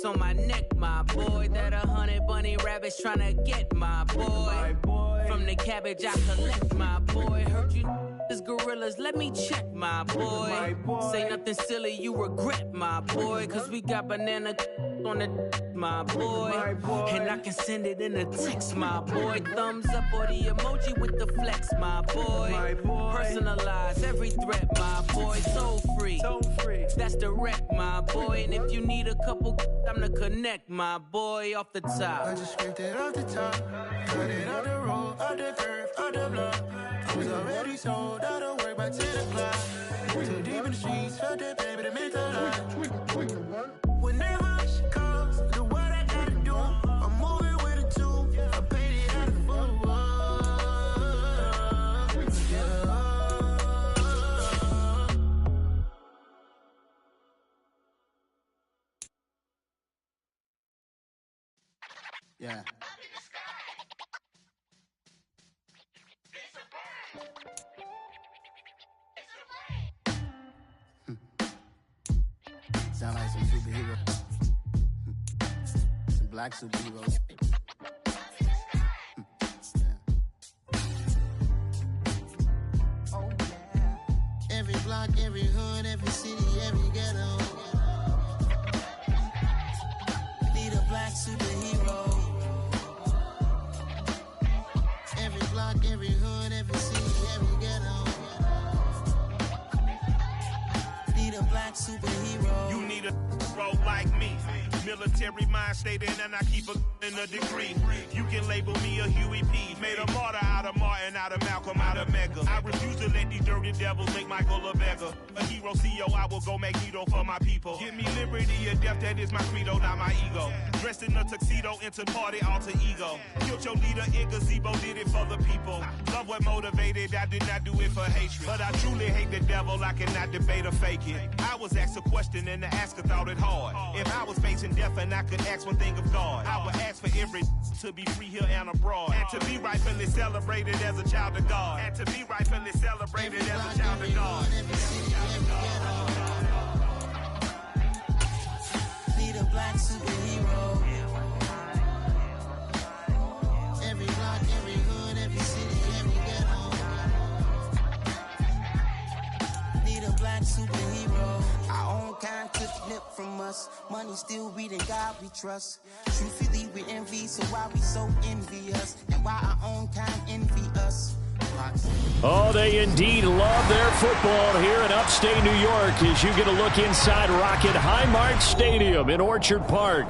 on my neck, my boy. That 100 bunny rabbits tryna get my boy. From the cabbage I collect, my boy. Heard you is gorillas, let me check, my boy. Say nothing silly, you regret, my boy. Cause we got banana on the my boy. And I can send it in a text, my boy. Thumbs up or the emoji with the flex, my boy. Personalize every threat, my boy. So free, that's the wreck, my boy. And if you need a couple, I'm the connect, my boy. Off the top, I just scraped it off the top, cut it out the road, out the curve, out the block. I was already sold, I don't work by 10 o'clock. Too deep in the streets, felt that baby to make a lot. Whenever she calls, do what I gotta do. I'm moving with a two, I paid it out of full. Yeah. Sound like some superheroes. Some black superheroes. Oh, yeah. Every block, every hood, every city, every ghetto. Need a black superhero. Every block, every hood, every city, every ghetto. Need a black superhero. You need a bro like me. Military mind state and I keep in a degree. You can label me a Huey P. Made a martyr out of Martin, out of Malcolm, out of Mega. I refuse to let these dirty devils make Michael a beggar. A hero CEO, I will go Magneto for my people. Give me liberty or death, that is my credo, not my ego. Dressed in a tuxedo, into party, alter ego. Killed your leader in gazebo, did it for the people. Love what motivated, I did not do it for hatred. But I truly hate the devil, I cannot debate or fake it. I was asked a question and the asker thought it hard. If I was facing death and I could ask one thing of God, I would ask for every to be free here and abroad. And to be rightfully celebrated as a child of God. And to be rightfully celebrated as a child of God. Need a black superhero. Every block, every hood, every city, every ghetto. Need a black superhero. Our own kind took the nip from us. Money still reading God we trust. Truthfully we envy, so why we so envious? And why our own kind envy us? Oh, they indeed love their football here in upstate New York as you get a look inside Rocket Highmark Stadium in Orchard Park.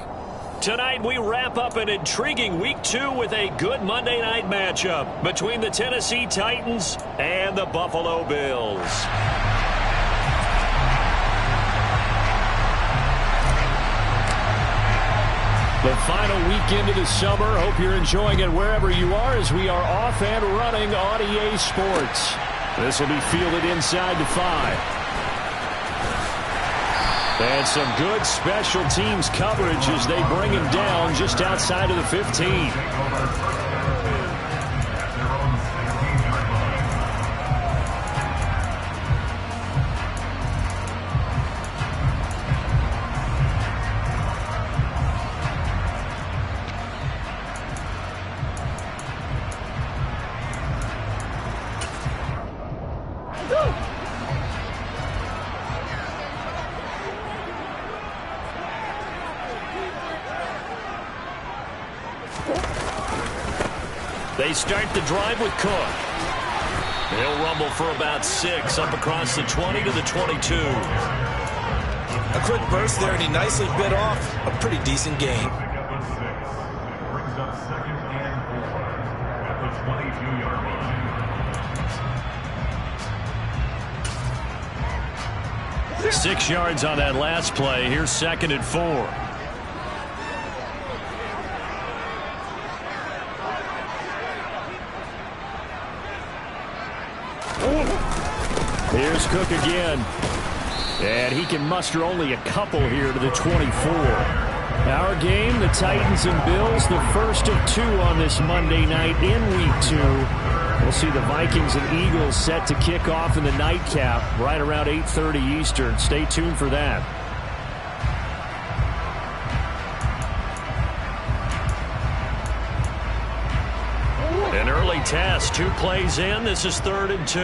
Tonight we wrap up an intriguing Week 2 with a good Monday night matchup between the Tennessee Titans and the Buffalo Bills. The final weekend of the summer. Hope you're enjoying it wherever you are as we are off and running on EA Sports. This will be fielded inside the 5. And some good special teams coverage as they bring him down just outside of the 15. They start the drive with Cook. They'll rumble for about 6 up across the 20 to the 22. A quick burst there, and he nicely bit off a pretty decent gain. Brings up 2nd and 4 at the 22-yard line. 6 yards on that last play. Here's 2nd and 4. Here's Cook again. And he can muster only a couple here to the 24. Our game, the Titans and Bills, the first of 2 on this Monday night in Week 2. We'll see the Vikings and Eagles set to kick off in the nightcap right around 8:30 Eastern. Stay tuned for that. early test. 2 plays in. This is 3rd and 2.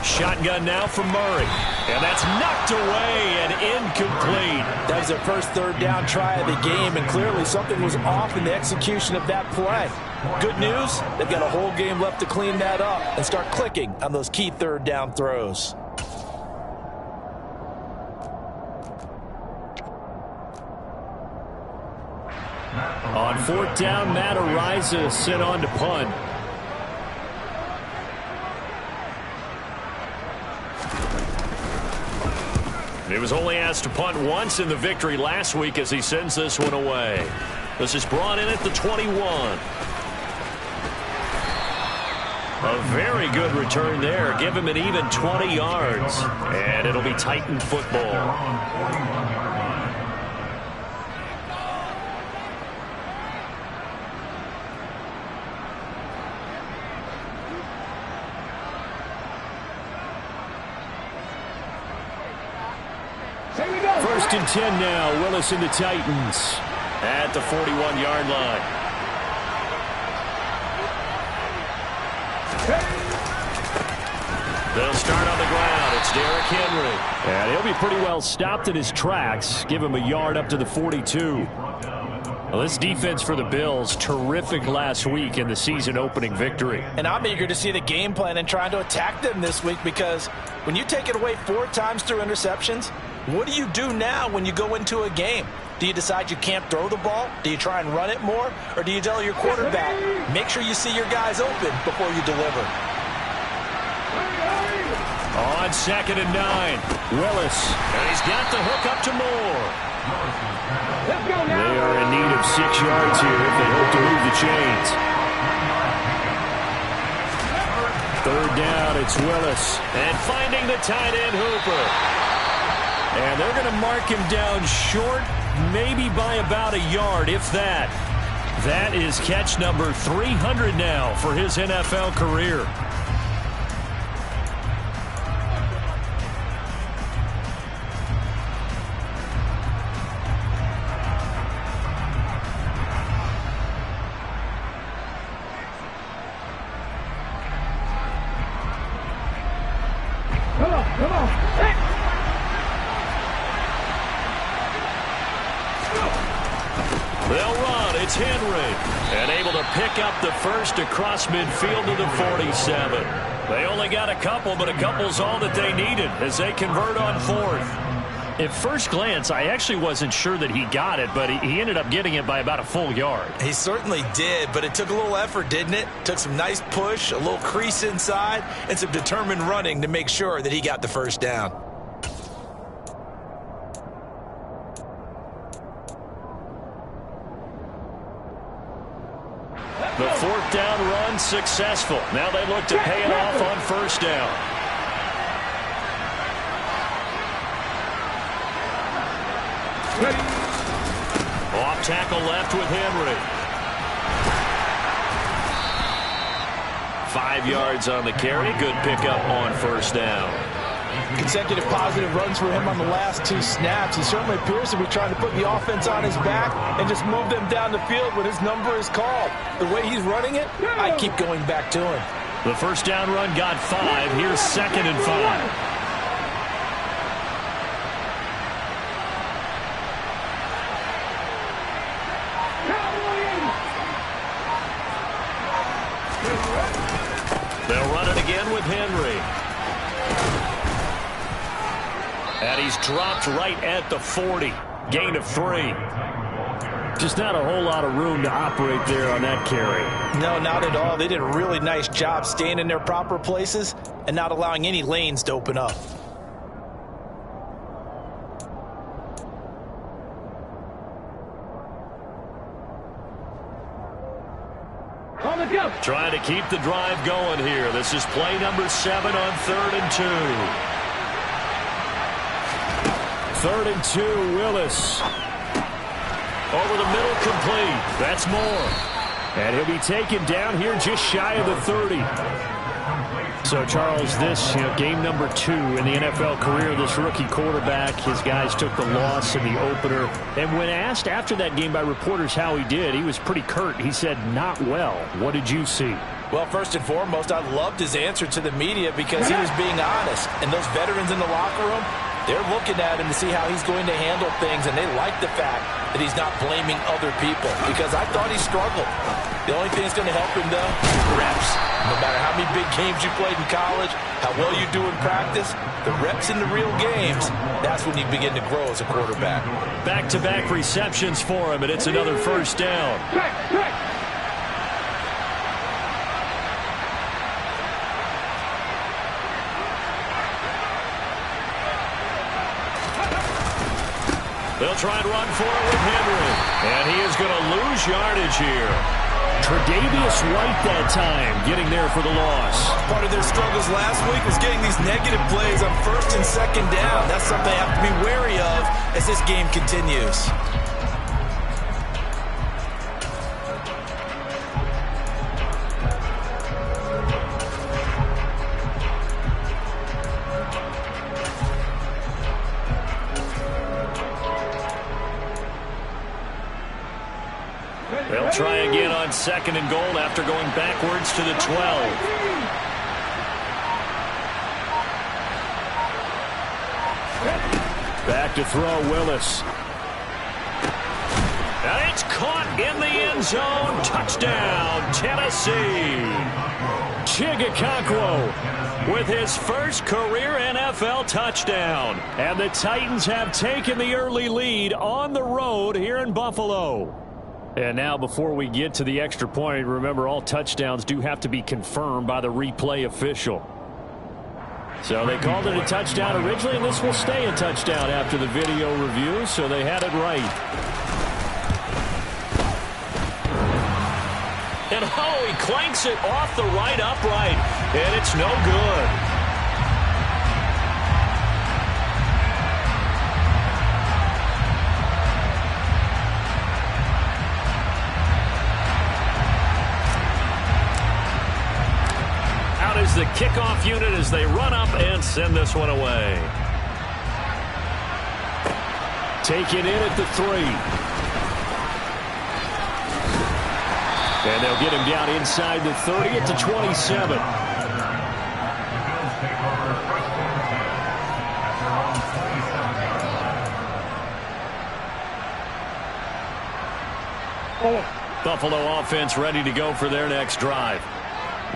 Shotgun now from Murray. And that's knocked away and incomplete. That was their first 3rd down try of the game, and clearly something was off in the execution of that play. Good news, they've got a whole game left to clean that up and start clicking on those key 3rd down throws. On 4th down, Matt Araiza sent on to punt. He was only asked to punt once in the victory last week as he sends this one away. This is brought in at the 21. A very good return there. Give him an even 20 yards. And it'll be Titan football. First and 10 now. Willis and the Titans at the 41-yard line. They'll start on the ground. It's Derrick Henry. And he'll be pretty well stopped in his tracks. Give him a yard up to the 42. Well, this defense for the Bills, terrific last week in the season-opening victory. And I'm eager to see the game plan and trying to attack them this week, because when you take it away 4 times through interceptions, what do you do now when you go into a game? Do you decide you can't throw the ball? Do you try and run it more? Or do you tell your quarterback, make sure you see your guys open before you deliver? On 2nd and 9, Willis. And he's got the hook up to Moore. They are in need of 6 yards here if they hope to move the chains. 3rd down, it's Willis. And finding the tight end, Hooper. And they're going to mark him down short, maybe by about a yard, if that. That is catch number 300 now for his NFL career. Come on. Hey. They'll run. It's Henry. And able to pick up the first across midfield to the 47. They only got a couple, but a couple's all that they needed as they convert on 4th. At first glance, I actually wasn't sure that he got it, but he ended up getting it by about a full yard. He certainly did, but it took a little effort, didn't it? Took some nice push, a little crease inside, and some determined running to make sure that he got the first down. The 4th down run successful. Now they look to pay it off on 1st down. Off tackle left with Henry. 5 yards on the carry. Good pickup on 1st down. Consecutive positive runs for him on the last 2 snaps. He certainly appears to be trying to put the offense on his back and just move them down the field when his number is called. The way he's running it, I keep going back to him. The 1st down run got 5. Here's 2nd and 5. They'll run it again with Henry. And he's dropped right at the 40. Gain of 3. Just not a whole lot of room to operate there on that carry. No, not at all. They did a really nice job staying in their proper places and not allowing any lanes to open up. Trying to keep the drive going here. This is play number 7 on 3rd and 2. 3rd and 2, Willis. Over the middle, complete. That's Moore. And he'll be taken down here just shy of the 30. So, Charles, this game number 2 in the NFL career, this rookie quarterback, his guys took the loss in the opener. And when asked after that game by reporters how he did, he was pretty curt. He said, not well. What did you see? Well, first and foremost, I loved his answer to the media because he was being honest. And those veterans in the locker room, they're looking at him to see how he's going to handle things, and they like the fact that he's not blaming other people because I thought he struggled. The only thing that's going to help him, though, reps. No matter how many big games you played in college, how well you do in practice, the reps in the real games, that's when you begin to grow as a quarterback. Back-to-back receptions for him, and it's another first down. They'll try and run for it with Henry. And he is going to lose yardage here. Tre'Davious White that time getting there for the loss. Part of their struggles last week was getting these negative plays on first and second down. That's something they have to be wary of as this game continues. They'll try again on second and goal after going backwards to the 12. Back to throw, Willis. And it's caught in the end zone. Touchdown, Tennessee. Chigokoko with his first career NFL touchdown. And the Titans have taken the early lead on the road here in Buffalo. And now, before we get to the extra point, remember all touchdowns do have to be confirmed by the replay official. So they called it a touchdown originally, and this will stay a touchdown after the video review, so they had it right. And oh, he clanks it off the right upright, and it's no good. Is the kickoff unit as they run up and send this one away. Take it in at the 3. And they'll get him down inside the 30 at the 27. Buffalo offense ready to go for their next drive.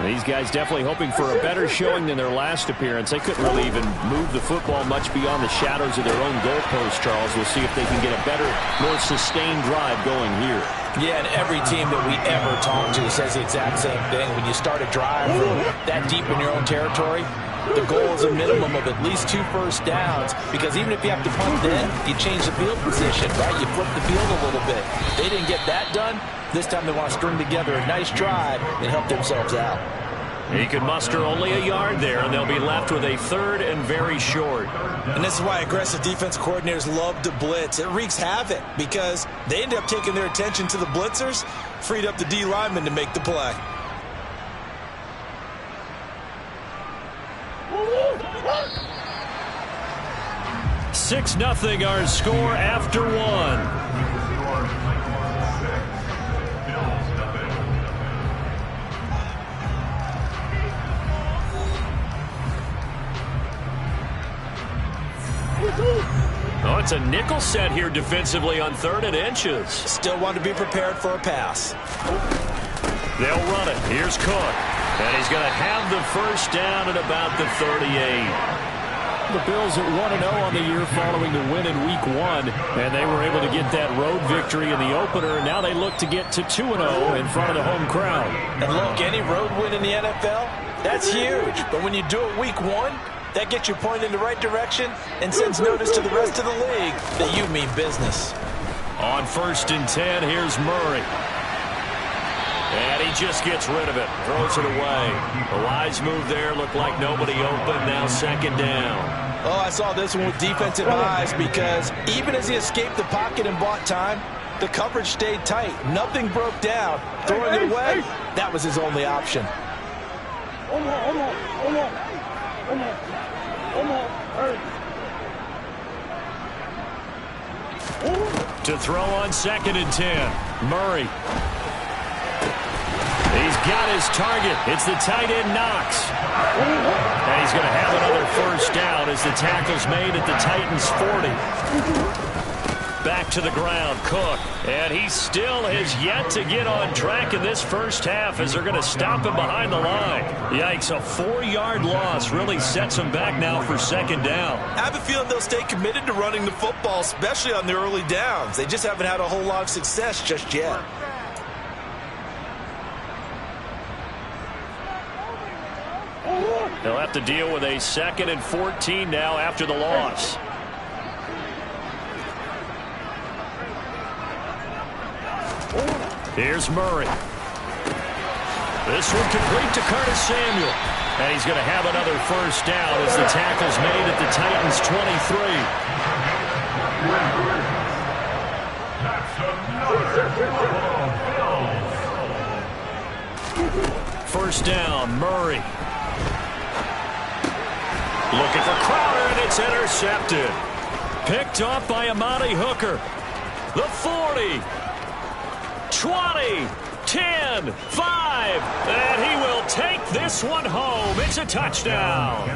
These guys definitely hoping for a better showing than their last appearance. They couldn't really even move the football much beyond the shadows of their own goalpost, Charles. We'll see if they can get a better, more sustained drive going here. Yeah, and every team that we ever talk to says the exact same thing. When you start a drive from that deep in your own territory, the goal is a minimum of at least 2 first downs, because even if you have to punt then, you change the field position, right? You flip the field a little bit. They didn't get that done. This time they want to string together a nice drive and help themselves out. He could muster only a yard there, and they'll be left with a 3rd and very short. And this is why aggressive defense coordinators love to blitz. It wreaks havoc because they end up taking their attention to the blitzers, freed up the D lineman to make the play. Six 0 our score after 1. Oh, it's a nickel set here defensively on 3rd and inches. Still want to be prepared for a pass. They'll run it. Here's Cook. And he's going to have the first down at about the 38. The Bills at 1-0 on the year following the win in Week 1. And they were able to get that road victory in the opener. And now they look to get to 2-0 in front of the home crowd. And look, any road win in the NFL, that's huge. But when you do it Week 1, that gets you pointed in the right direction and sends notice to the rest of the league that you mean business. On 1st and 10, here's Murray. And he just gets rid of it, throws it away. A wise move there, looked like nobody open, now 2nd down. Oh, I saw this one with defensive eyes because even as he escaped the pocket and bought time, the coverage stayed tight. Nothing broke down. Throwing it away, that was his only option. To throw on 2nd and 10. Murray. He's got his target. It's the tight end, Knox. And he's going to have another first down as the tackle's made at the Titans' 40. Back to the ground, Cook. And he still has yet to get on track in this first half as they're going to stop him behind the line. Yikes, a 4-yard loss really sets him back now for 2nd down. I have a feeling they'll stay committed to running the football, especially on the early downs. They just haven't had a whole lot of success just yet. They'll have to deal with a 2nd and 14 now after the loss. Here's Murray. This one complete to Curtis Samuel. And he's going to have another first down as the tackle's made at the Titans' 23. First down, Murray. Looking for Crowder, and it's intercepted. Picked off by Amani Hooker. The 40. 20, 10, 5, and he will take this one home. It's a touchdown.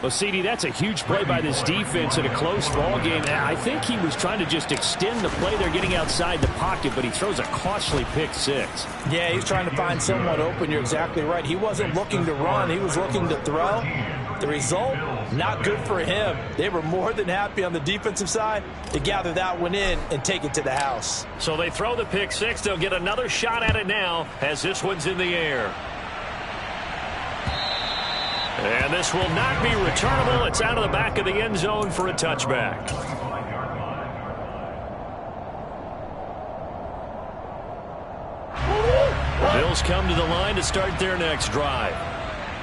Well, CD, that's a huge play by this defense in a close ball game. I think he was trying to just extend the play. They're getting outside the pocket, but he throws a costly pick 6. Yeah, he's trying to find someone open. You're exactly right. He wasn't looking to run. He was looking to throw. The result, not good for him. They were more than happy on the defensive side to gather that one in and take it to the house. So they throw the pick 6. They'll get another shot at it now as this one's in the air. And this will not be returnable. It's out of the back of the end zone for a touchback. The Bills come to the line to start their next drive.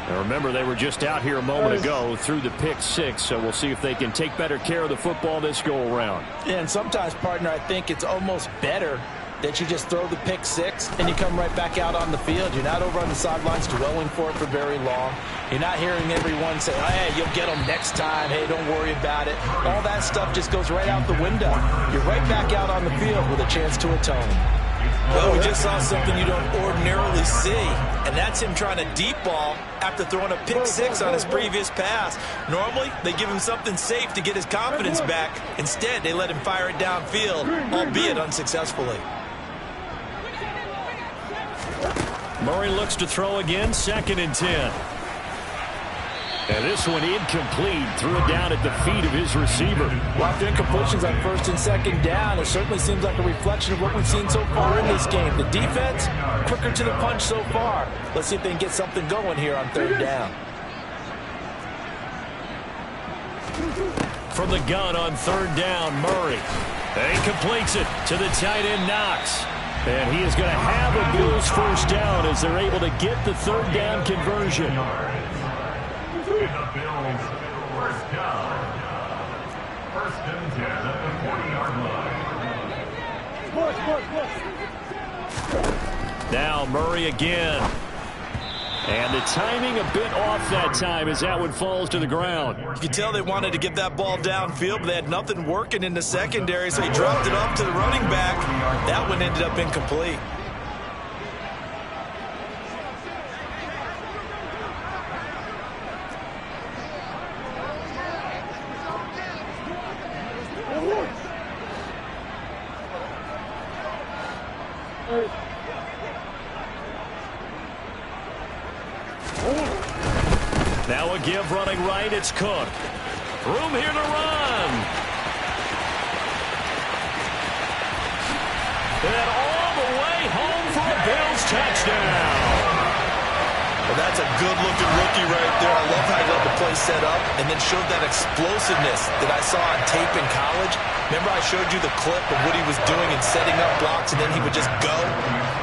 Now remember, they were just out here a moment ago through the pick 6, so we'll see if they can take better care of the football this go-around. Yeah, and sometimes, partner, I think it's almost better that you just throw the pick 6 and you come right back out on the field. You're not over on the sidelines dwelling for it for very long. You're not hearing everyone say, hey, you'll get them next time. Hey, don't worry about it. All that stuff just goes right out the window. You're right back out on the field with a chance to atone. Well, we just saw something you don't ordinarily see, and that's him trying to deep ball after throwing a pick 6 on his previous pass. Normally, they give him something safe to get his confidence back. Instead, they let him fire it downfield, albeit unsuccessfully. Murray looks to throw again, 2nd and 10. And this one incomplete. Threw it down at the feet of his receiver. Lots of incompletions on 1st and 2nd down. It certainly seems like a reflection of what we've seen so far in this game. The defense, quicker to the punch so far. Let's see if they can get something going here on 3rd down. From the gun on 3rd down, Murray. And he completes it to the tight end, Knox. And he is going to have a Bills first down as they're able to get the 3rd down conversion. The Bills first down. 1st and 10 at the 40-yard line. Now Murray again. And the timing a bit off that time as that one falls to the ground. You can tell they wanted to get that ball downfield, but they had nothing working in the secondary, so he dropped it off to the running back. That one ended up incomplete. Now a give running right, it's Cook. Room here to run. And all the way home for a Bills touchdown. Well, that's a good-looking rookie right there. I love how he let the play set up and then showed that explosiveness that I saw on tape in college. Remember I showed you the clip of what he was doing and setting up blocks, and then he would just go?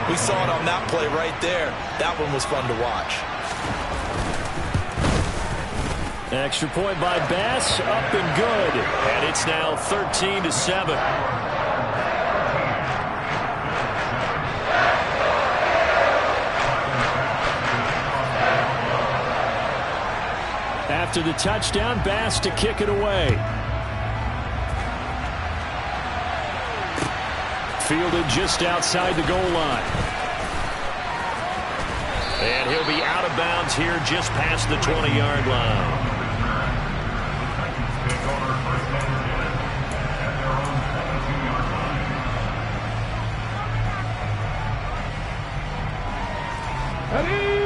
We saw it on that play right there. That one was fun to watch. Extra point by Bass, up and good. And it's now 13-7. after the touchdown. Bass to kick it away. Fielded just outside the goal line. And he'll be out of bounds here just past the 20-yard line.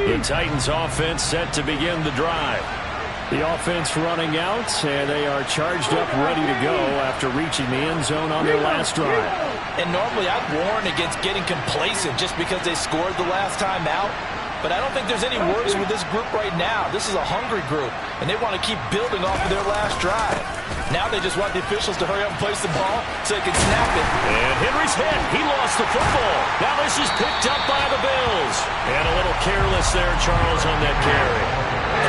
The Titans offense set to begin the drive. The offense running out, and they are charged up, ready to go after reaching the end zone on their last drive. And normally I'd warn against getting complacent just because they scored the last time out. But I don't think there's any worries with this group right now. This is a hungry group, and they want to keep building off of their last drive. Now they just want the officials to hurry up and place the ball so they can snap it. And Henry's hit. He lost the football. Now this is picked up by the Bills. And a little careless there, Charles, on that carry.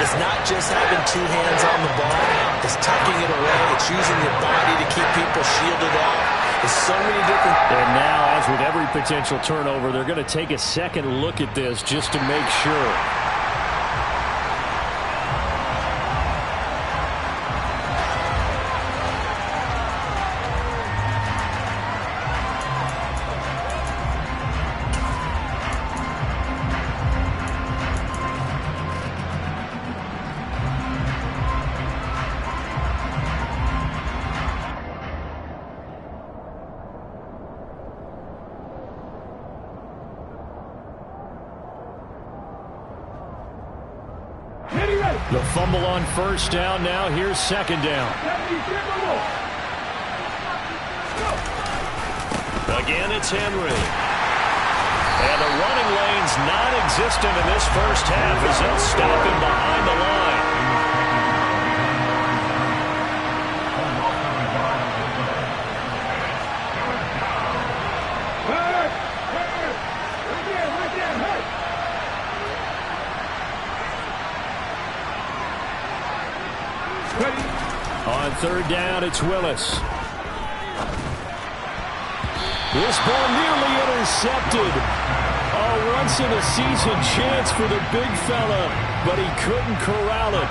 It's not just having two hands on the ball. It's tucking it away. It's using your body to keep people shielded out. There's so many different... And now, as with every potential turnover, they're going to take a second look at this just to make sure. The fumble on first down. Now here's second down. Again, it's Henry. And the running lane's non-existent in this first half as they'll stop him behind the line. On third down, it's Willis. This ball nearly intercepted. A once-in-a-season chance for the big fella, but he couldn't corral it.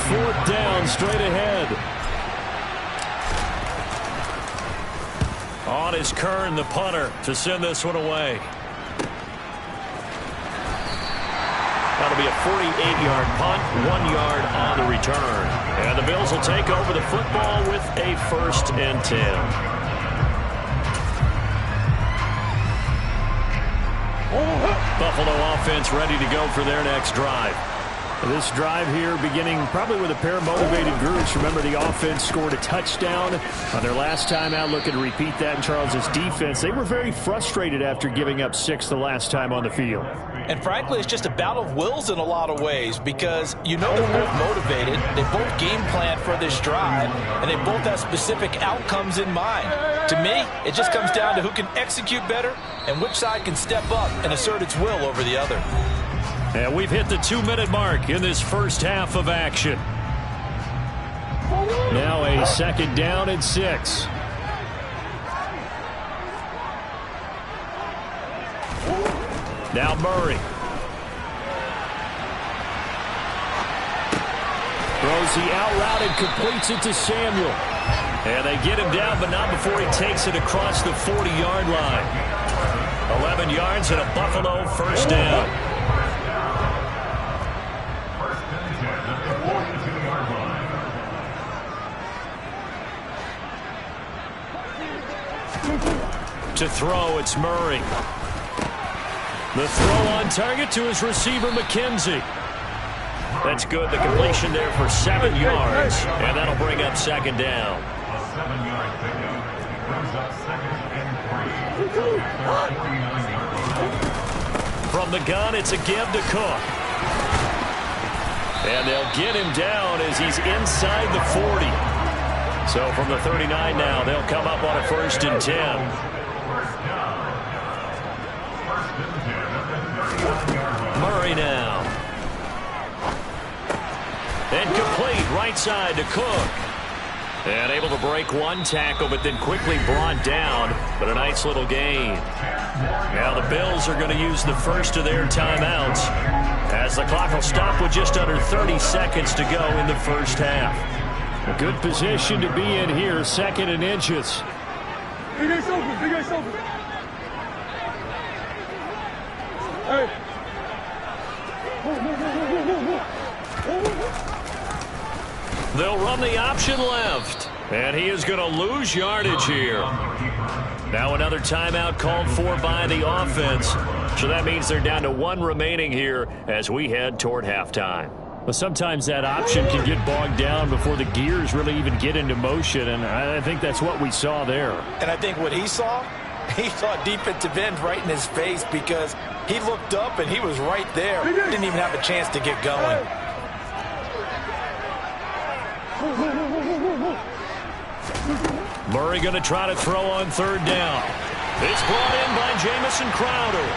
Fourth down, straight ahead. On is Kern, the punter, to send this one away. That'll be a 48-yard punt, 1 yard on the return. And the Bills will take over the football with a 1st and 10. Buffalo offense ready to go for their next drive. This drive here beginning probably with a pair of motivated groups. Remember, the offense scored a touchdown on their last time out. Looking to repeat that in Charles's defense. They were very frustrated after giving up 6 the last time on the field. And frankly, it's just a battle of wills in a lot of ways because you know they're both motivated. They both game plan for this drive, and they both have specific outcomes in mind. To me, it just comes down to who can execute better and which side can step up and assert its will over the other. And we've hit the 2-minute mark in this first half of action. Now a second down and 6. Now Murray. Throws the out route and completes it to Samuel. And they get him down, but not before he takes it across the 40-yard line. 11 yards and a Buffalo first down. To throw, it's Murray. The throw on target to his receiver, McKenzie. That's good. The completion there for 7 yards. And that'll bring up second down. A 7-yard pickup brings up 2nd and 3. From the gun, it's a give to Cook. And they'll get him down as he's inside the 40. So from the 39 now, they'll come up on a 1st and 10. Murray now. And complete right side to Cook. And able to break one tackle, but then quickly brought down. But a nice little gain. Now the Bills are going to use the first of their timeouts as the clock will stop with just under 30 seconds to go in the first half. A good position to be in here, 2nd and inches. Big guy's open, big guy's open. Hey. They'll run the option left, and he is going to lose yardage here. Now another timeout called for by the offense. So that means they're down to 1 remaining here as we head toward halftime. Well, sometimes that option can get bogged down before the gears really even get into motion, and I think that's what we saw there. And I think what he saw defensive end right in his face because he looked up and he was right there. He didn't even have a chance to get going. Murray going to try to throw on 3rd down. It's brought in by Jamison Crowder.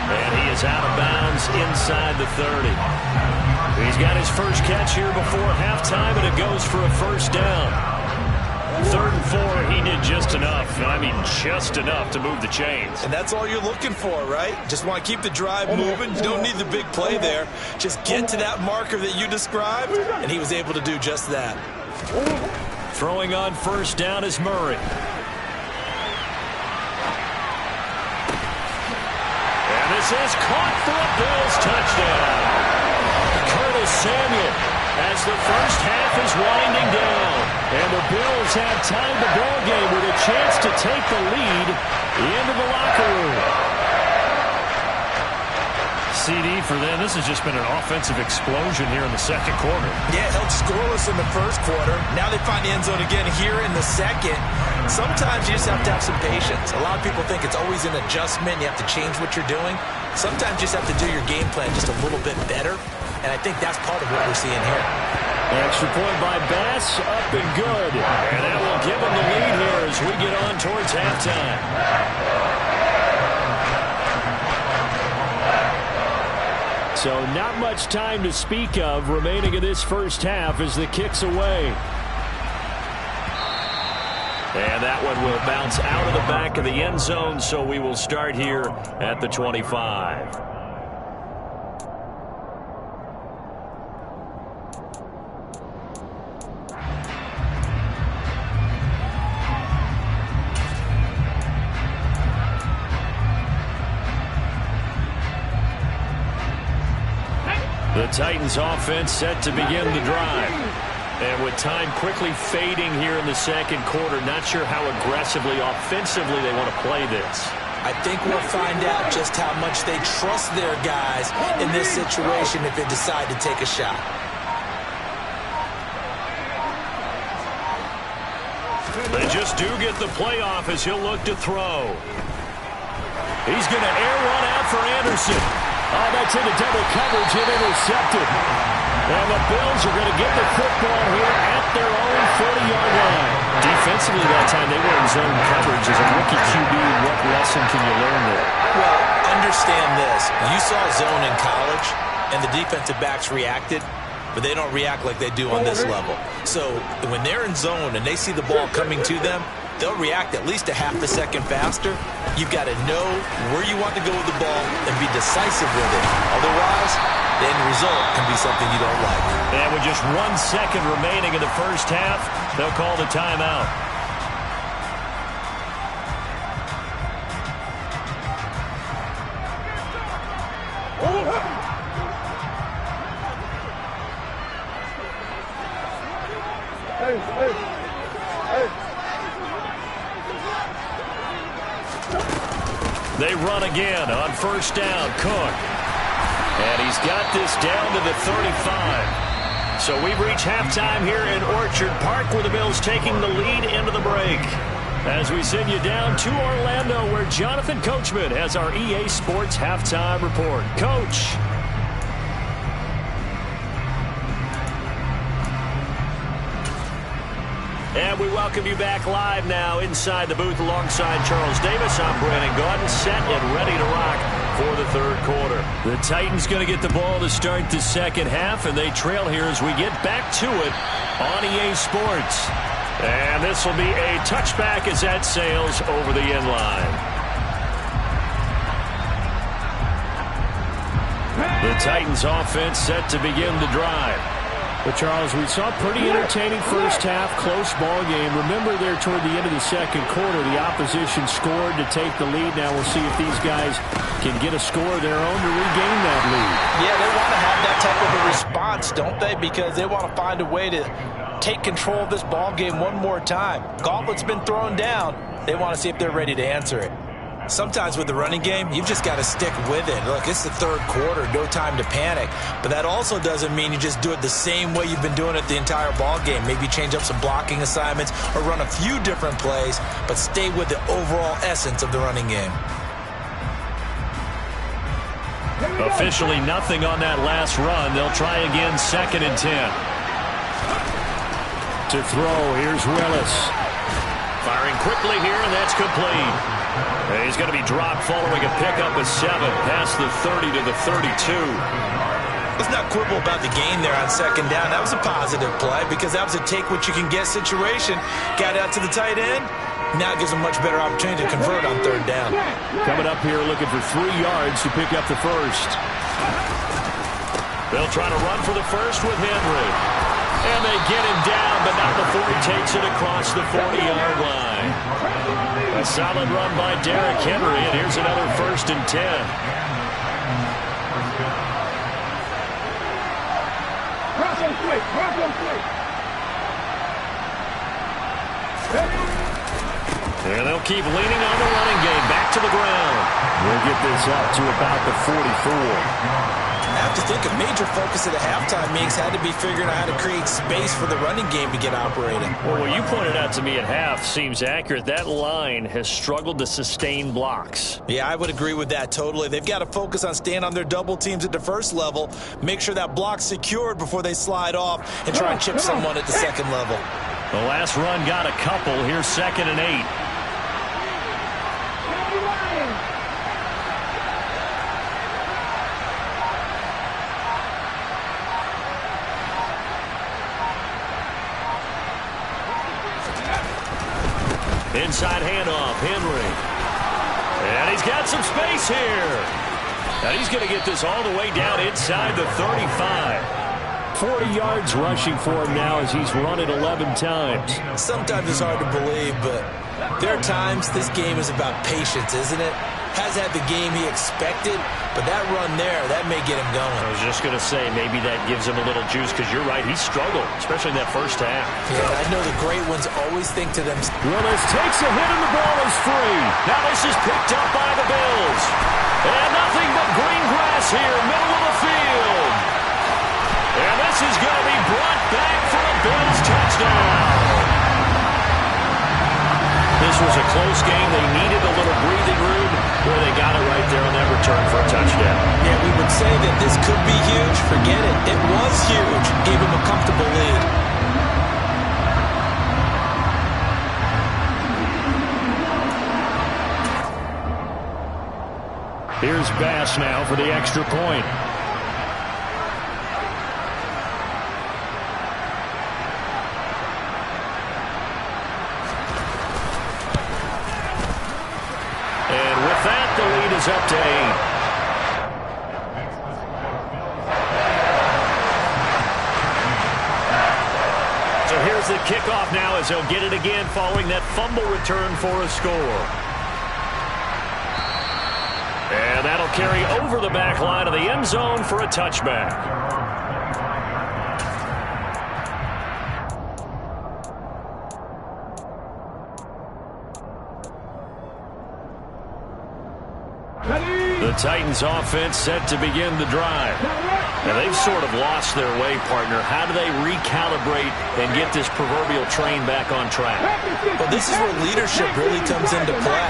And he is out of bounds inside the 30. He's got his first catch here before halftime, and it goes for a 1st down. 3rd and 4, he did just enough. And I mean just enough to move the chains. And that's all you're looking for, right? Just want to keep the drive moving. You don't need the big play there. Just get to that marker that you described, and he was able to do just that. Throwing on 1st down is Murray. And this is caught for a Bills touchdown. Curtis Samuel as the first half is winding down. And the Bills have tied the ball game with a chance to take the lead into the locker room. CD for them. This has just been an offensive explosion here in the 2nd quarter. Yeah, held scoreless in the 1st quarter. Now they find the end zone again here in the 2nd. Sometimes you just have to have some patience. A lot of people think it's always an adjustment. You have to change what you're doing. Sometimes you just have to do your game plan just a little bit better. And I think that's part of what we're seeing here. Extra point by Bass, up and good. And that will give them the lead here as we get on towards halftime. So not much time to speak of remaining in this first half as the kick's away. And that one will bounce out of the back of the end zone, so we will start here at the 25. The Titans offense set to begin the drive. And with time quickly fading here in the 2nd quarter, not sure how aggressively, offensively they want to play this. I think we'll find out just how much they trust their guys in this situation if they decide to take a shot. They just do get the playoff as he'll look to throw. He's going to air one out for Anderson. Oh, that's into double coverage and intercepted. And the Bills are going to get the football here at their own 40-yard line. Defensively that time, they were in zone coverage. As a rookie QB, what lesson can you learn there? Well, understand this. You saw zone in college, and the defensive backs reacted, but they don't react like they do on this level. So when they're in zone and they see the ball coming to them, they'll react at least a half a second faster. You've got to know where you want to go with the ball and be decisive with it. Otherwise, the end result can be something you don't like. And with just 1 second remaining in the first half, they'll call the timeout. They run again on 1st down. Cook. And he's got this down to the 35. So we've reached halftime here in Orchard Park with the Bills taking the lead into the break. As we send you down to Orlando where Jonathan Coachman has our EA Sports halftime report. Coach. And we welcome you back live now inside the booth alongside Charles Davis. I'm Brandon Gaudin, set and ready to rock for the 3rd quarter. The Titans going to get the ball to start the 2nd half, and they trail here as we get back to it on EA Sports. And this will be a touchback as that sails over the end line. The Titans offense set to begin the drive. But, Charles, we saw a pretty entertaining first half, close ball game. Remember there toward the end of the second quarter, the opposition scored to take the lead. Now we'll see if these guys can get a score of their own to regain that lead. Yeah, they want to have that type of a response, don't they? Because they want to find a way to take control of this ball game one more time. Gauntlet's been thrown down. They want to see if they're ready to answer it. Sometimes with the running game, you've just got to stick with it. Look, it's the third quarter, no time to panic. But that also doesn't mean you just do it the same way you've been doing it the entire ball game. Maybe change up some blocking assignments or run a few different plays, but stay with the overall essence of the running game. Officially nothing on that last run. They'll try again, 2nd and 10. To throw, here's Willis. Firing quickly here, and that's complete. And he's going to be dropped following a pickup of 7 past the 30 to the 32. Let's not quibble about the gain there on 2nd down. That was a positive play because that was a take-what-you-can-get situation. Got out to the tight end. Now it gives them much better opportunity to convert on 3rd down. Coming up here looking for 3 yards to pick up the first. They'll try to run for the first with Henry. And they get him down, but not before he takes it across the 40-yard line. A solid run by Derrick Henry, and here's another 1st and 10. And they'll keep leaning on the running game. Back to the ground. We'll get this up to about the 44. I have to think a major focus of the halftime meetings had to be figuring out how to create space for the running game to get operating. Well, what you pointed out to me at half seems accurate. That line has struggled to sustain blocks. Yeah, I would agree with that totally. They've got to focus on staying on their double teams at the first level, make sure that block's secured before they slide off, and try and chip someone at the second level. The last run got a couple. Here's 2nd and 8. Inside handoff, Henry. And he's got some space here. And he's going to get this all the way down inside the 35. 40 yards rushing for him now as he's run it 11 times. Sometimes it's hard to believe, but there are times this game is about patience, isn't it? Has had the game he expected, but that run there, that may get him going. I was just going to say, maybe that gives him a little juice, because you're right, he struggled, especially in that first half. Yeah, I know the great ones always think to themselves. Willis takes a hit and the ball is free. Now this is picked up by the Bills. And nothing but green grass here, middle of the field. And this is going to be brought back for a Bills touchdown. This was a close game. They needed a little breathing room. Boy, they got it right there on that return for a touchdown. Yeah, we would say that this could be huge. Forget it. It was huge. Gave him a comfortable lead. Here's Bass now for the extra point. The lead is up to 8. So here's the kickoff now as they'll get it again following that fumble return for a score. And that'll carry over the back line of the end zone for a touchback. The Titans offense set to begin the drive. Now they've sort of lost their way, partner. How do they recalibrate and get this proverbial train back on track? Well, this is where leadership really comes into play.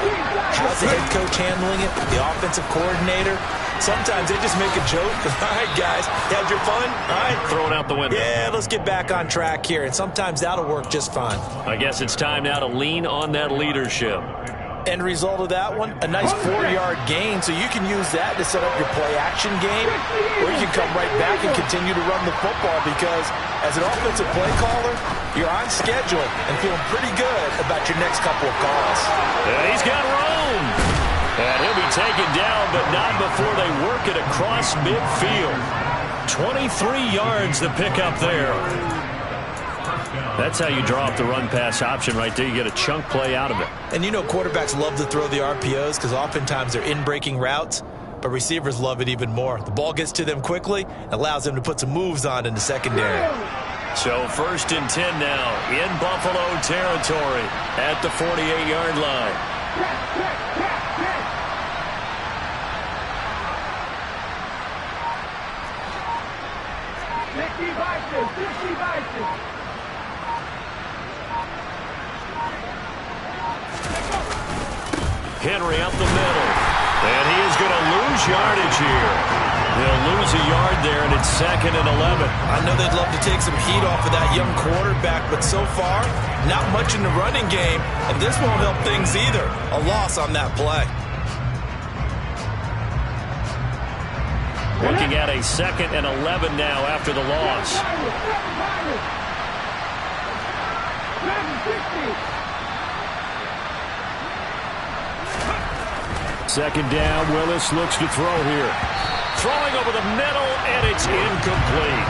How's the head coach handling it? The offensive coordinator? Sometimes they just make a joke. All right, guys, you had your fun? All right. Throw it out the window. Yeah, let's get back on track here. And sometimes that'll work just fine. I guess it's time now to lean on that leadership. End result of that one, a nice 4-yard gain, so you can use that to set up your play-action game, or you can come right back and continue to run the football because as an offensive play caller, you're on schedule and feeling pretty good about your next couple of calls. And he's got room. And he'll be taken down, but not before they work it across midfield. 23 yards to pick up there. That's how you draw up the run-pass option right there. You get a chunk play out of it. And you know quarterbacks love to throw the RPOs because oftentimes they're in-breaking routes, but receivers love it even more. The ball gets to them quickly, allows them to put some moves on in the secondary. So 1st and 10 now in Buffalo territory at the 48-yard line. Henry up the middle, and he is going to lose yardage here. They'll lose a yard there, and it's 2nd and 11. I know they'd love to take some heat off of that young quarterback, but so far, not much in the running game, and this won't help things either. A loss on that play. Looking at a 2nd and 11 now after the loss. Second down, Willis looks to throw here. Throwing over the middle, and it's incomplete.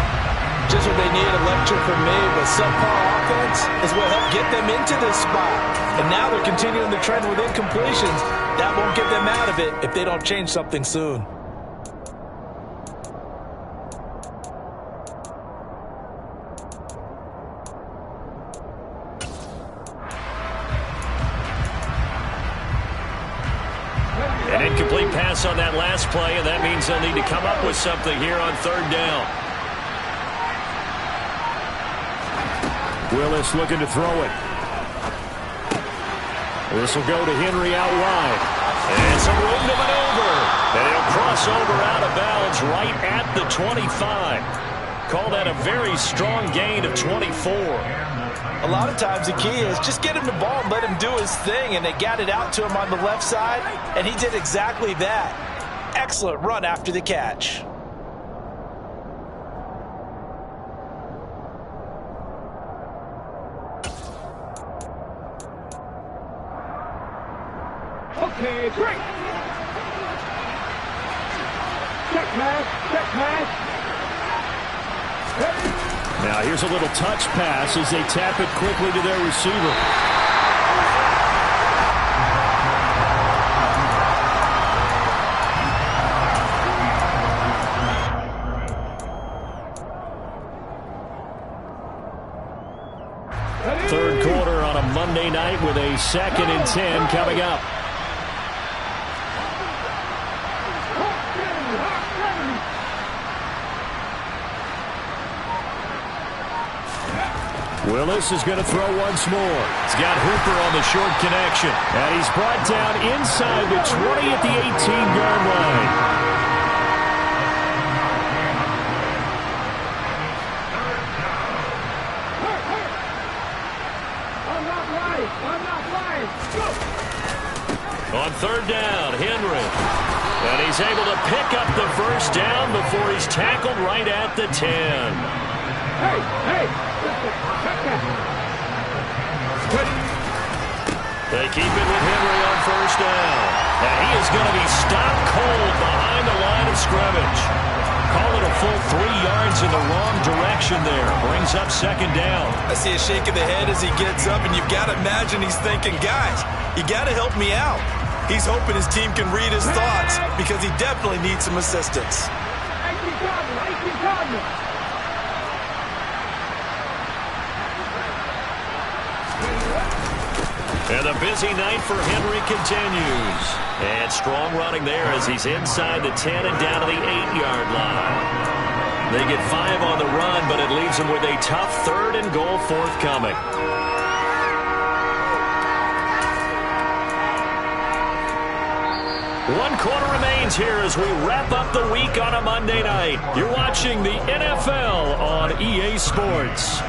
Just what they need, a lecture from me, but subpar offense is what helped get them into this spot. And now they're continuing the trend with incompletions. That won't get them out of it if they don't change something soon. An incomplete pass on that last play, and that means they'll need to come up with something here on 3rd down. Willis looking to throw it. This will go to Henry out wide. And some room to maneuver. And he'll cross over out of bounds right at the 25. Call that a very strong gain of 24. A lot of times the key is just get him the ball and let him do his thing, and they got it out to him on the left side, and he did exactly that. Excellent run after the catch. Okay, great. Check pass, check pass. Now here's a little touch pass as they tap it quickly to their receiver. Third quarter on a Monday night with a 2nd and 10 coming up. Willis is going to throw once more. He's got Hooper on the short connection. And he's brought down inside the 20 at the 18-yard line. On 3rd down, Henry. And he's able to pick up the 1st down before he's tackled right at the 10. Hey! They keep it with Henry on 1st down. And he is going to be stopped cold behind the line of scrimmage. Call it a full 3 yards in the wrong direction there. Brings up 2nd down. I see a shake of the head as he gets up, and you've got to imagine he's thinking, guys, you got to help me out. He's hoping his team can read his thoughts because he definitely needs some assistance. And the busy night for Henry continues. And strong running there as he's inside the 10 and down to the 8-yard line. They get 5 on the run, but it leaves them with a tough 3rd and goal forthcoming. One quarter remains here as we wrap up the week on a Monday night. You're watching the NFL on EA Sports.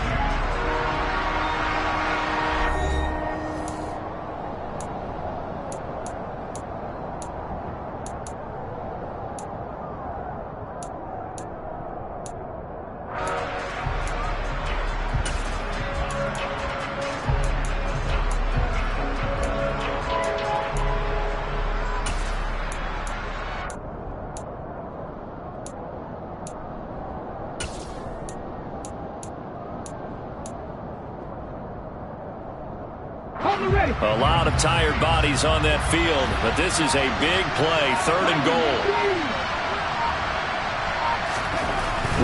A lot of tired bodies on that field, but this is a big play, 3rd and goal.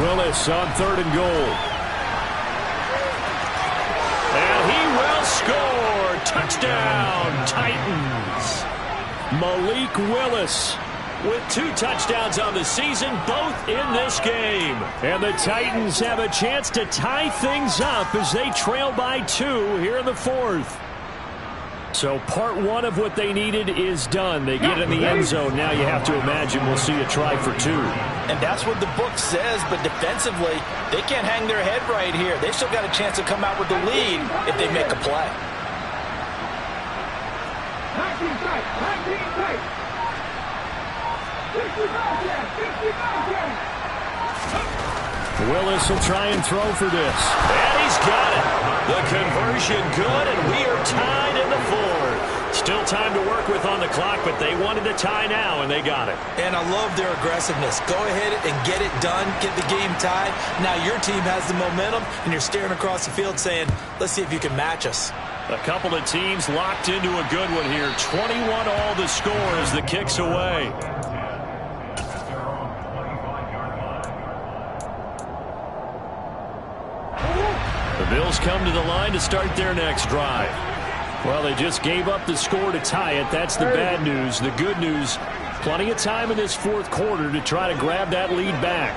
Willis on 3rd and goal. And he will score. Touchdown, Titans. Malik Willis with 2 touchdowns on the season, both in this game. And the Titans have a chance to tie things up as they trail by 2 here in the 4th. So part 1 of what they needed is done. They get in the end zone. Now you have to imagine we'll see a try for 2. And that's what the book says, but defensively, they can't hang their head right here. They've still got a chance to come out with the lead if they make a play. Willis will try and throw for this. And he's got it. The conversion good, and we are tied in the 4th. Still time to work with on the clock, but they wanted to tie now, and they got it. And I love their aggressiveness. Go ahead and get it done, get the game tied. Now your team has the momentum, and you're staring across the field saying, let's see if you can match us. A couple of teams locked into a good one here. 21 all the score as the kick's away. The Bills come to the line to start their next drive. Well, they just gave up the score to tie it. That's the bad news. The good news, plenty of time in this 4th quarter to try to grab that lead back.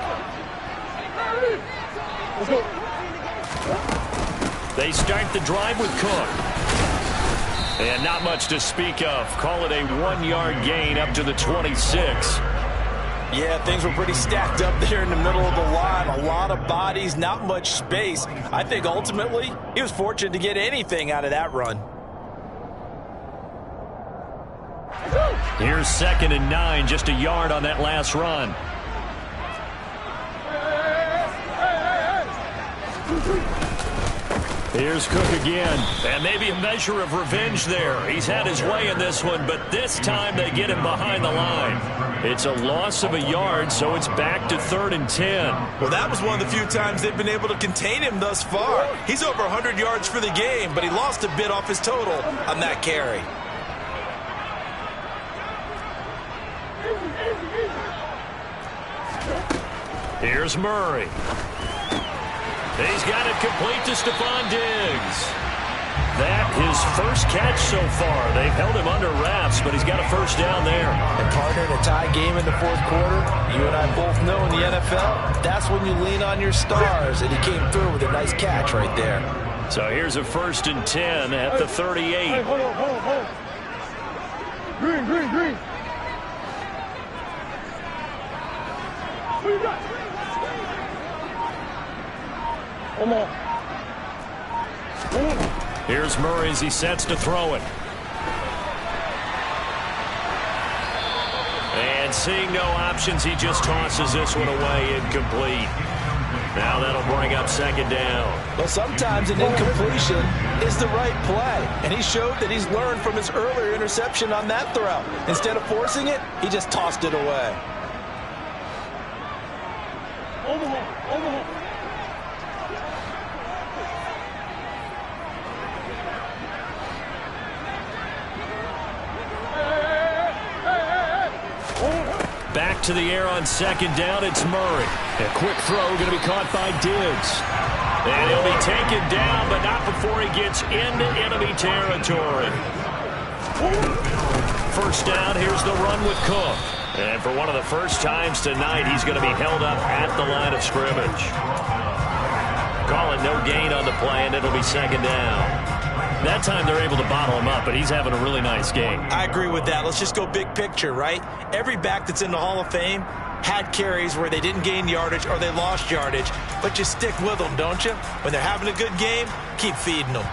They start the drive with Cook. And not much to speak of. Call it a 1-yard gain up to the 26. Yeah, things were pretty stacked up there in the middle of the line. A lot of bodies, not much space. I think ultimately he was fortunate to get anything out of that run. Here's 2nd and 9, just a yard on that last run. Here's Cook again. And maybe a measure of revenge there. He's had his way in this one, but this time they get him behind the line. It's a loss of a yard, so it's back to 3rd and 10. Well, that was one of the few times they've been able to contain him thus far. He's over 100 yards for the game, but he lost a bit off his total on that carry. Here's Murray. He's got it complete to Stephon Diggs. That his first catch so far. They've held him under wraps, but he's got a first down there. And partner, in a tie game in the 4th quarter, you and I both know in the NFL, that's when you lean on your stars, and he came through with a nice catch right there. So here's a 1st and 10 at the 38. Hey, hold on. Green. What you got? Come on. Here's Murray as he sets to throw it. And seeing no options, he just tosses this one away, incomplete. Now that'll bring up 2nd down. Well, sometimes an incompletion is the right play. And he showed that he's learned from his earlier interception on that throw. Instead of forcing it, he just tossed it away. Overhaul. Back to the air on 2nd down, it's Murray. A quick throw going to be caught by Diggs. And he'll be taken down, but not before he gets into enemy territory. First down, here's the run with Cook. And for one of the first times tonight, he's going to be held up at the line of scrimmage. Call it no gain on the play, and it'll be 2nd down. That time they're able to bottle him up, but he's having a really nice game. I agree with that. Let's just go big picture, right? Every back that's in the Hall of Fame had carries where they didn't gain yardage or they lost yardage, but you stick with them, don't you? When they're having a good game, keep feeding them.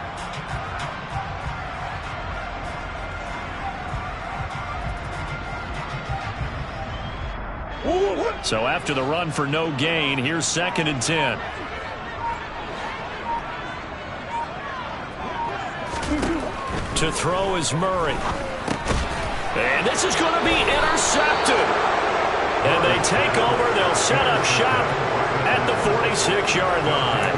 So after the run for no gain, here's 2nd and 10. To throw is Murray. And this is going to be intercepted. And they take over. They'll set up shop at the 46-yard line.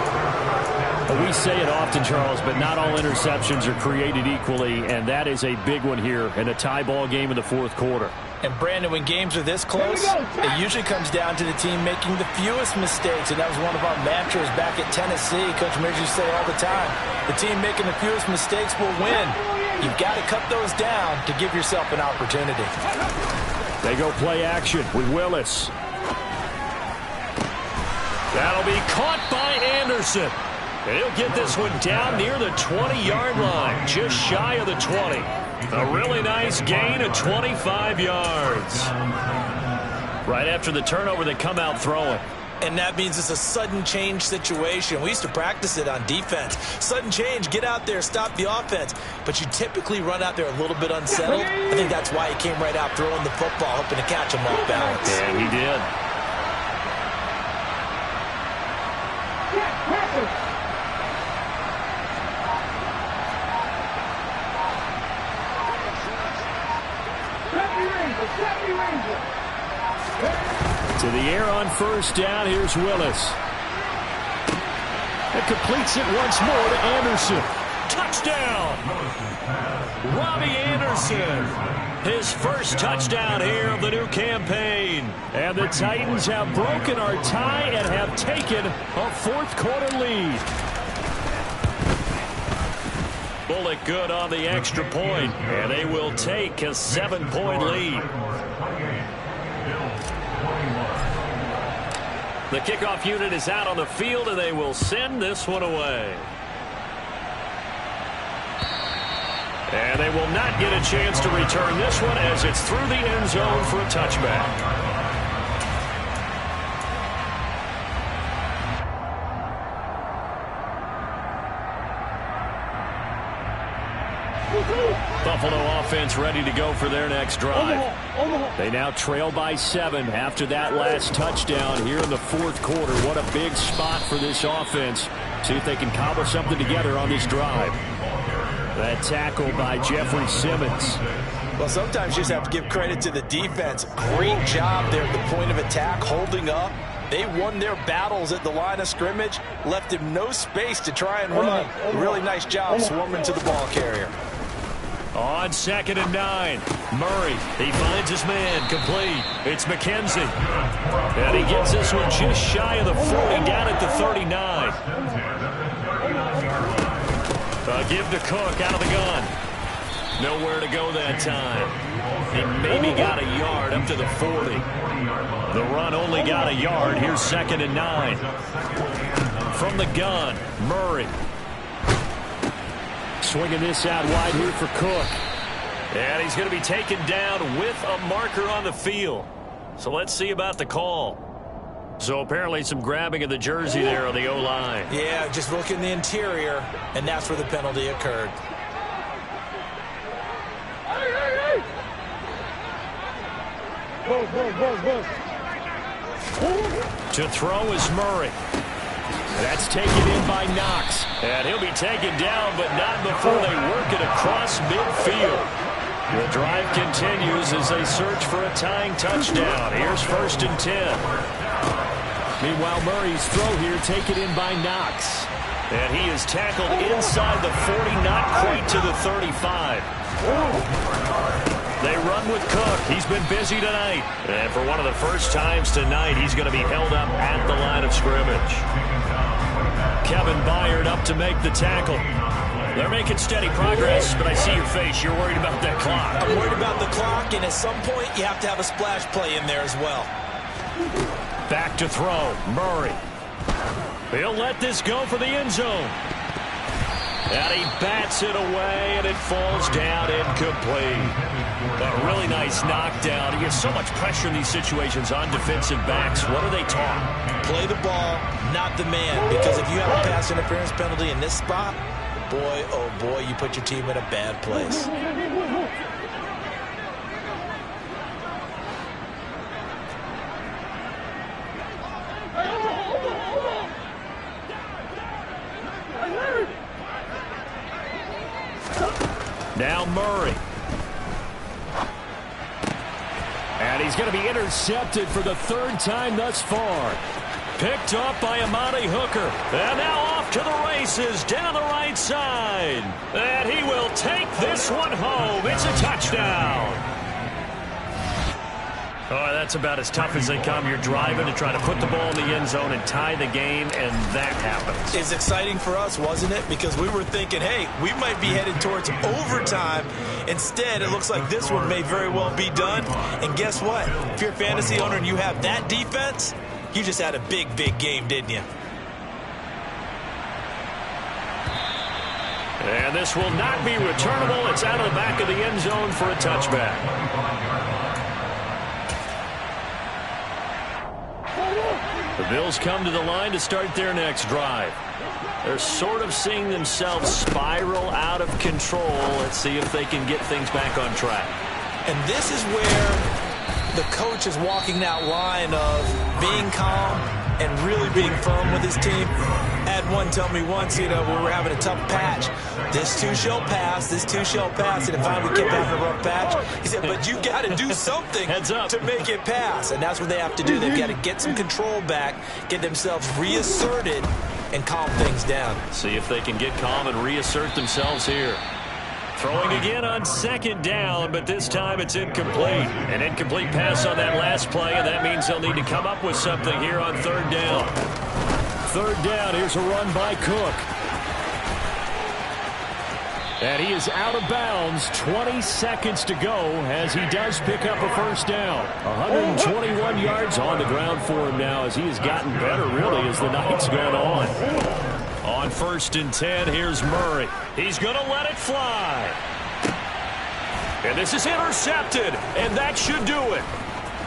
We say it often, Charles, but not all interceptions are created equally, and that is a big one here in a tie ball game in the fourth quarter. And, Brandon, when games are this close, it usually comes down to the team making the fewest mistakes, and that was one of our mantras back at Tennessee. Coach Mears used to say all the time, the team making the fewest mistakes will win. You've got to cut those down to give yourself an opportunity. They go play action with Willis. That'll be caught by Anderson. And he'll get this one down near the 20-yard line, just shy of the 20. A really nice gain of 25 yards. Right after the turnover, they come out throwing. And that means it's a sudden change situation. We used to practice it on defense. Sudden change, get out there, stop the offense. But you typically run out there a little bit unsettled. I think that's why he came right out throwing the football, hoping to catch him off balance. And he did. To the air on first down. Here's Willis. It completes it once more to Anderson. Touchdown! Robbie Anderson. His first touchdown here of the new campaign. And the Titans have broken our tie and have taken a fourth quarter lead. Bullock good on the extra point, and they will take a 7-point lead. The kickoff unit is out on the field, and they will send this one away. And they will not get a chance to return this one as it's through the end zone for a touchback. Buffalo offense ready to go for their next drive. They now trail by 7 after that last touchdown here in the fourth quarter. What a big spot for this offense. See if they can cobble something together on this drive. That tackle by Jeffrey Simmons. Well, sometimes you just have to give credit to the defense. Great job there at the point of attack, holding up. They won their battles at the line of scrimmage, left him no space to try and run. Really nice job swarming to the ball carrier. On 2nd and 9, Murray, he finds his man, complete. It's McKenzie. And he gets this one just shy of the 40, down at the 39. Give to Cook out of the gun. Nowhere to go that time. He maybe got a yard up to the 40. The run only got a yard. Here's 2nd and 9. From the gun, Murray. Swinging this out wide here for Cook. And he's going to be taken down with a marker on the field. So let's see about the call. So apparently some grabbing of the jersey there on the O-line. Yeah, just look in the interior, and that's where the penalty occurred. To throw is Murray. That's taken in by Knox. And he'll be taken down, but not before they work it across midfield. The drive continues as they search for a tying touchdown. Here's 1st and 10. Meanwhile, Murray's throw here taken in by Knox. And he is tackled inside the 40, not quite to the 35. They run with Cook. He's been busy tonight. And for one of the first times tonight, he's going to be held up at the line of scrimmage. Kevin Byard up to make the tackle. They're making steady progress, but I see your face. You're worried about that clock. I'm worried about the clock, and at some point, you have to have a splash play in there as well. Back to throw. Murray. He'll let this go for the end zone. And he bats it away, and it falls down incomplete. A really nice knockdown. You get so much pressure in these situations on defensive backs. What are they taught? Play the ball, not the man. Because if you have a pass interference penalty in this spot, boy, oh boy, you put your team in a bad place. Now Murray. And he's going to be intercepted for the 3rd time thus far. Picked up by Amani Hooker. And now off to the races down the right side. And he will take this one home. It's a touchdown. Oh, that's about as tough as they come. You're driving to try to put the ball in the end zone and tie the game, and that happens. It's exciting for us, wasn't it? Because we were thinking, hey, we might be headed towards overtime. Instead, it looks like this one may very well be done. And guess what? If you're a fantasy owner and you have that defense, you just had a big, big game, didn't you? And this will not be returnable. It's out of the back of the end zone for a touchback. The Bills come to the line to start their next drive. They're sort of seeing themselves spiral out of control. Let's see if they can get things back on track. And this is where the coach is walking that line of being calm and really being firm with his team. I had one tell me once, we were having a tough patch. This too shall pass, this too shall pass. And if finally we kept having a rough patch, he said, but you got to do something to make it pass. And that's what they have to do. They've got to get some control back, get themselves reasserted, and calm things down. See if they can get calm and reassert themselves here. Throwing again on second down, but this time it's incomplete. An incomplete pass on that last play, and that means they'll need to come up with something here on third down. Third down, here's a run by Cook. And he is out of bounds, 20 seconds to go as he does pick up a first down. 121 yards on the ground for him now as he has gotten better, really, as the night's gone on. On 1st and 10, here's Murray. He's going to let it fly. And this is intercepted, and that should do it.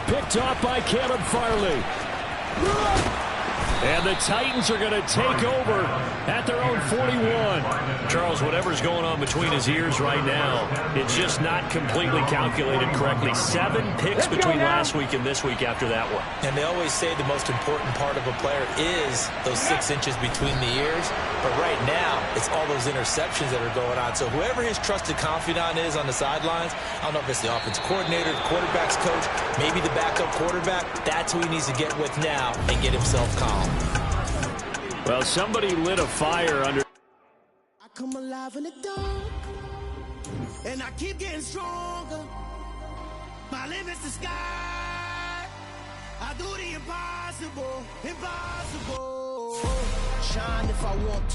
Picked off by Caleb Farley. And the Titans are going to take over at their own 41. Charles, whatever's going on between his ears right now, it's just not completely calculated correctly. 7 picks between last week and this week after that one. And they always say the most important part of a player is those 6 inches between the ears. But right now, it's all those interceptions that are going on. So whoever his trusted confidant is on the sidelines, I don't know if it's the offensive coordinator, the quarterback's coach, maybe the backup quarterback, that's who he needs to get with now and get himself calm. Well, somebody lit a fire under. I come alive in the dark, and I keep getting stronger. My limit's the sky. I do the impossible, impossible. Shine if I want to.